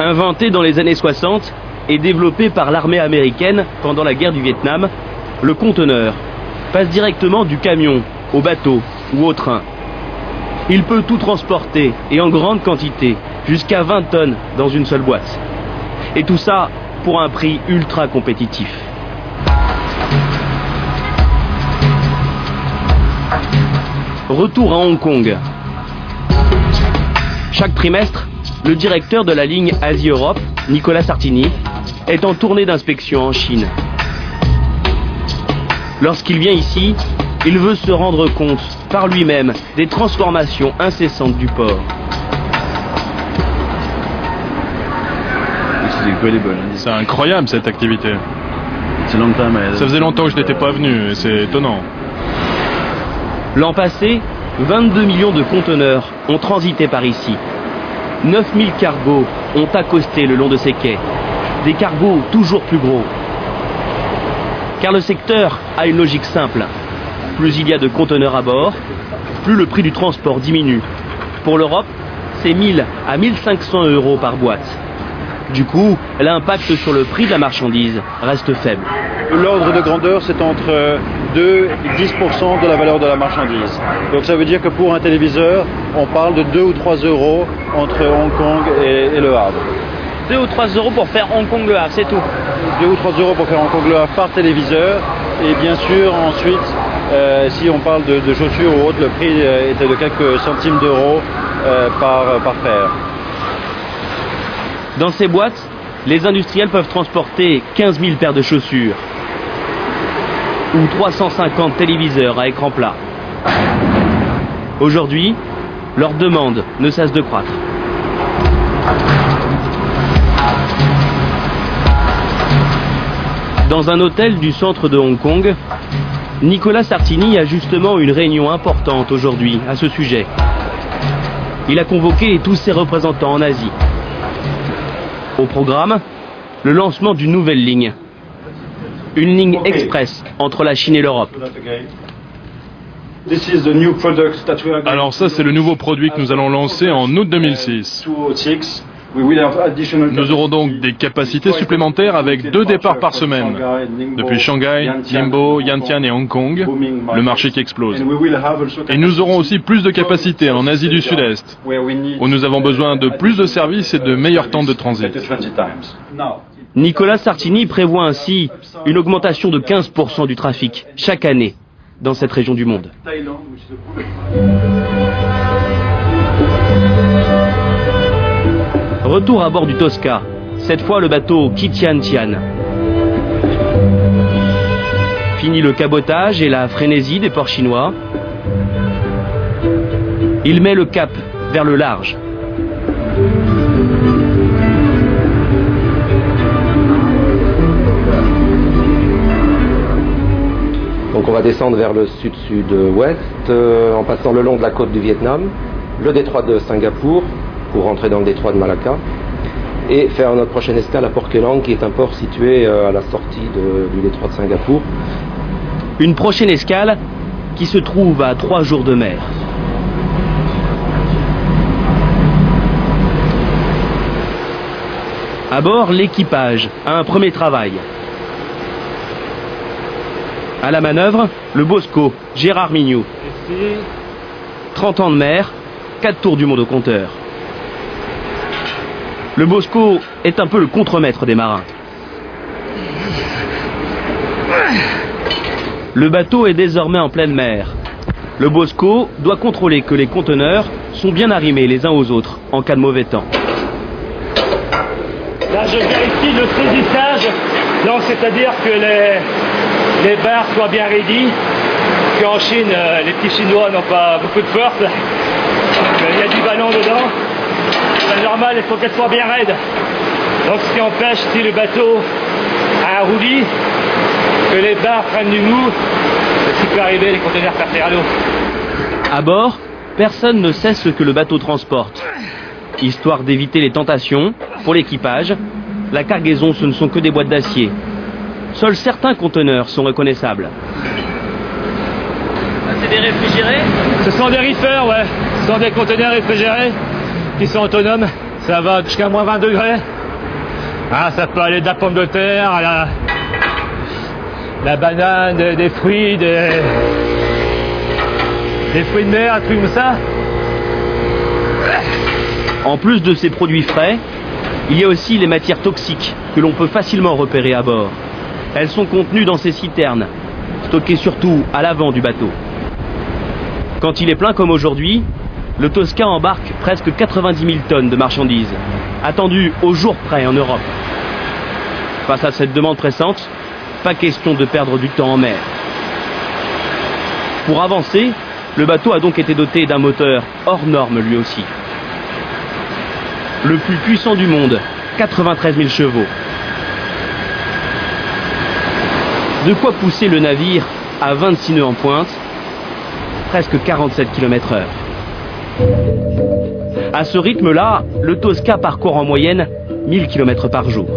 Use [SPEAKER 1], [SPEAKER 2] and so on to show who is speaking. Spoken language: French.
[SPEAKER 1] Inventé dans les années 60 et développé par l'armée américaine pendant la guerre du Vietnam, le conteneur passe directement du camion au bateau ou au train. Il peut tout transporter et en grande quantité, jusqu'à 20 tonnes dans une seule boîte. Et tout ça pour un prix ultra compétitif. Retour à Hong Kong. Chaque trimestre, le directeur de la ligne Asie-Europe, Nicolas Sartini, est en tournée d'inspection en Chine. Lorsqu'il vient ici, il veut se rendre compte par lui-même des transformations incessantes du port.
[SPEAKER 2] C'est incroyable cette activité. Ça faisait longtemps que je n'étais pas venu et c'est étonnant.
[SPEAKER 1] L'an passé, 22 millions de conteneurs ont transité par ici. 9000 cargos ont accosté le long de ces quais. Des cargos toujours plus gros. Car le secteur a une logique simple. Plus il y a de conteneurs à bord, plus le prix du transport diminue. Pour l'Europe, c'est 1000 à 1500 € par boîte. Du coup, l'impact sur le prix de la marchandise reste faible.
[SPEAKER 3] L'ordre de grandeur, c'est entre 2 et 10% de la valeur de la marchandise. Donc ça veut dire que pour un téléviseur, on parle de 2 ou 3 € entre Hong Kong et Le Havre.
[SPEAKER 1] 2 ou 3 € pour faire Hong Kong-Le Havre, c'est tout.
[SPEAKER 3] 2 ou 3 € pour faire Hong Kong-Le Havre par téléviseur. Et bien sûr, ensuite, si on parle de chaussures ou autres, le prix était de quelques centimes d'euros par paire.
[SPEAKER 1] Dans ces boîtes, les industriels peuvent transporter 15 000 paires de chaussures ou 350 téléviseurs à écran plat. Aujourd'hui, leur demande ne cesse de croître. Dans un hôtel du centre de Hong Kong, Nicolas Sartini a justement une réunion importante aujourd'hui à ce sujet. Il a convoqué tous ses représentants en Asie. Au programme, le lancement d'une nouvelle ligne. Une ligne express entre la Chine et l'Europe.
[SPEAKER 2] Alors ça, c'est le nouveau produit que nous allons lancer en août 2006. Nous aurons donc des capacités supplémentaires avec 2 départs par semaine. Depuis Shanghai, Ningbo, Yantian et Hong Kong, le marché qui explose. Et nous aurons aussi plus de capacités en Asie du Sud-Est, où nous avons besoin de plus de services et de meilleurs temps de transit.
[SPEAKER 1] Nicolas Sartini prévoit ainsi une augmentation de 15% du trafic chaque année dans cette région du monde. Retour à bord du Tosca, cette fois le bateau Qitian-Tian. Fini le cabotage et la frénésie des ports chinois. Il met le cap vers le large.
[SPEAKER 4] Donc on va descendre vers le sud-sud-ouest, en passant le long de la côte du Vietnam, le détroit de Singapour, pour rentrer dans le détroit de Malacca, et faire notre prochaine escale à Port Kelang, qui est un port situé à la sortie du détroit de Singapour.
[SPEAKER 1] Une prochaine escale qui se trouve à 3 jours de mer. À bord, l'équipage a un premier travail. À la manœuvre, le Bosco, Gérard Mignoux. 30 ans de mer, 4 tours du monde au compteur. Le Bosco est un peu le contremaître des marins. Le bateau est désormais en pleine mer. Le Bosco doit contrôler que les conteneurs sont bien arrimés les uns aux autres en cas de mauvais temps.
[SPEAKER 5] Là, je vérifie le saisissage, donc c'est-à-dire que les barres soient bien ready. Qu'en Chine, les petits Chinois n'ont pas beaucoup de force. Il y a du ballon dedans. C'est normal, il faut qu'elle soit bien raide. Donc ce qui empêche, si le bateau a un roulis, que les barres prennent du mou, ce qui peut arriver, les conteneurs partent à l'eau.
[SPEAKER 1] À bord, personne ne sait ce que le bateau transporte. Histoire d'éviter les tentations, pour l'équipage, la cargaison ce ne sont que des boîtes d'acier. Seuls certains conteneurs sont reconnaissables. C'est des réfrigérés?
[SPEAKER 5] Ce sont des reefers, ouais. Ce sont des conteneurs réfrigérés qui sont autonomes. Ça va jusqu'à moins 20 degrés. Ah, ça peut aller de la pomme de terre à la banane, des fruits, des fruits de mer, un truc comme ça.
[SPEAKER 1] En plus de ces produits frais, il y a aussi les matières toxiques que l'on peut facilement repérer à bord. Elles sont contenues dans ces citernes, stockées surtout à l'avant du bateau. Quand il est plein comme aujourd'hui, le Tosca embarque presque 90 000 tonnes de marchandises, attendues au jour près en Europe. Face à cette demande pressante, pas question de perdre du temps en mer. Pour avancer, le bateau a donc été doté d'un moteur hors norme lui aussi. Le plus puissant du monde, 93 000 chevaux. De quoi pousser le navire à 26 nœuds en pointe, presque 47 km/h. À ce rythme-là, le Tosca parcourt en moyenne 1000 km par jour.